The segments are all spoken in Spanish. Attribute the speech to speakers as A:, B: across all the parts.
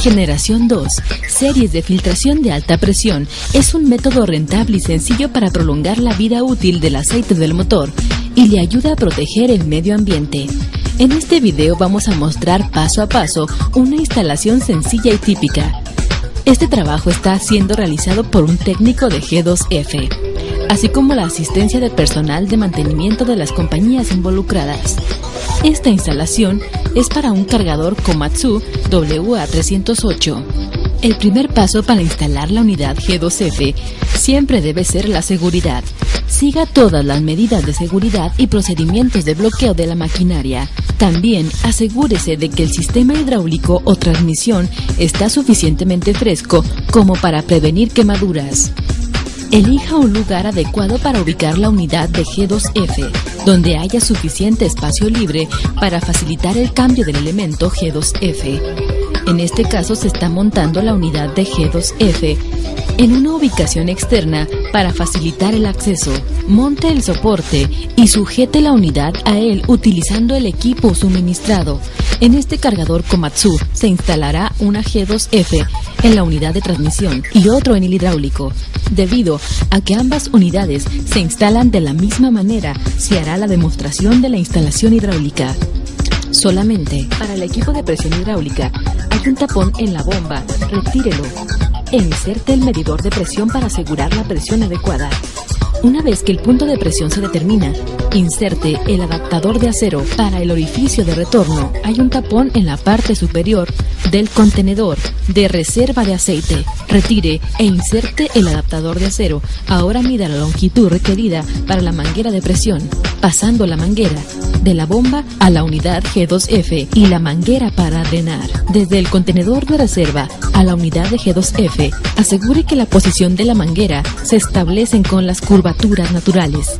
A: Generación 2, series de filtración de alta presión, es un método rentable y sencillo para prolongar la vida útil del aceite del motor y le ayuda a proteger el medio ambiente. En este video vamos a mostrar paso a paso una instalación sencilla y típica. Este trabajo está siendo realizado por un técnico de G2F, así como la asistencia de personal de mantenimiento de las compañías involucradas. Esta instalación es para un cargador Komatsu WA308. El primer paso para instalar la unidad G2F siempre debe ser la seguridad. Siga todas las medidas de seguridad y procedimientos de bloqueo de la maquinaria. También asegúrese de que el sistema hidráulico o transmisión está suficientemente fresco como para prevenir quemaduras. Elija un lugar adecuado para ubicar la unidad de G2F, donde haya suficiente espacio libre para facilitar el cambio del elemento G2F. En este caso se está montando la unidad de G2F en una ubicación externa para facilitar el acceso. Monte el soporte y sujete la unidad a él utilizando el equipo suministrado. En este cargador Komatsu se instalará una G2F en la unidad de transmisión y otro en el hidráulico. Debido a que ambas unidades se instalan de la misma manera, se hará la demostración de la instalación hidráulica. Solamente para el equipo de presión hidráulica hay un tapón en la bomba, retírelo e inserte el medidor de presión para asegurar la presión adecuada. Una vez que el punto de presión se determina, inserte el adaptador de acero. Para el orificio de retorno hay un tapón en la parte superior del contenedor de reserva de aceite. Retire e inserte el adaptador de acero. Ahora mida la longitud requerida para la manguera de presión, pasando la manguera de la bomba a la unidad G2F y la manguera para drenar. Desde el contenedor de reserva a la unidad de G2F, asegure que la posición de la manguera se establecen con las curvaturas naturales.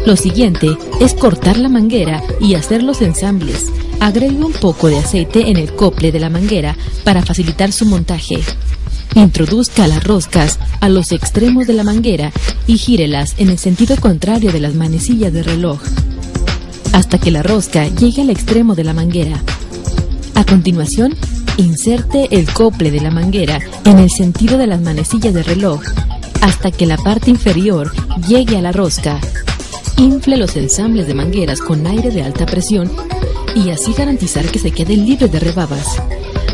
A: Lo siguiente es cortar la manguera y hacer los ensambles. Agregue un poco de aceite en el cople de la manguera para facilitar su montaje. Introduzca las roscas a los extremos de la manguera y gírelas en el sentido contrario de las manecillas de reloj, hasta que la rosca llegue al extremo de la manguera. A continuación, inserte el cople de la manguera en el sentido de las manecillas de reloj, hasta que la parte inferior llegue a la rosca. Infle los ensambles de mangueras con aire de alta presión y así garantizar que se queden libres de rebabas.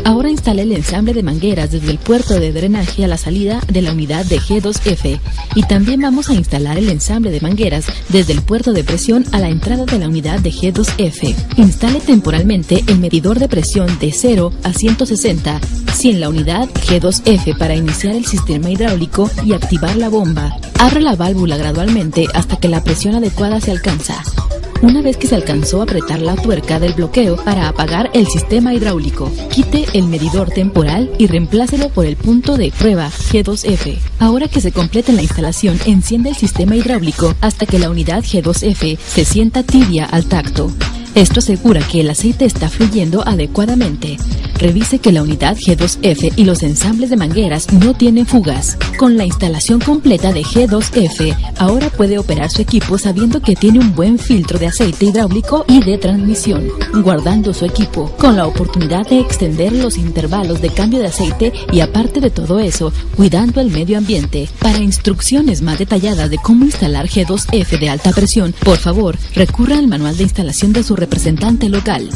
A: Ahora instale el ensamble de mangueras desde el puerto de drenaje a la salida de la unidad de G2F y también vamos a instalar el ensamble de mangueras desde el puerto de presión a la entrada de la unidad de G2F. Instale temporalmente el medidor de presión de 0 a 160 si en la unidad G2F para iniciar el sistema hidráulico y activar la bomba. Abra la válvula gradualmente hasta que la presión adecuada se alcanza. Una vez que se alcanzó a apretar la tuerca del bloqueo para apagar el sistema hidráulico, quite el medidor temporal y reemplácelo por el punto de prueba G2F. Ahora que se complete la instalación, enciende el sistema hidráulico hasta que la unidad G2F se sienta tibia al tacto. Esto asegura que el aceite está fluyendo adecuadamente. Revise que la unidad G2F y los ensambles de mangueras no tienen fugas. Con la instalación completa de G2F, ahora puede operar su equipo sabiendo que tiene un buen filtro de aceite hidráulico y de transmisión, guardando su equipo, con la oportunidad de extender los intervalos de cambio de aceite y aparte de todo eso, cuidando el medio ambiente. Para instrucciones más detalladas de cómo instalar G2F de alta presión, por favor, recurra al manual de instalación de su representante local.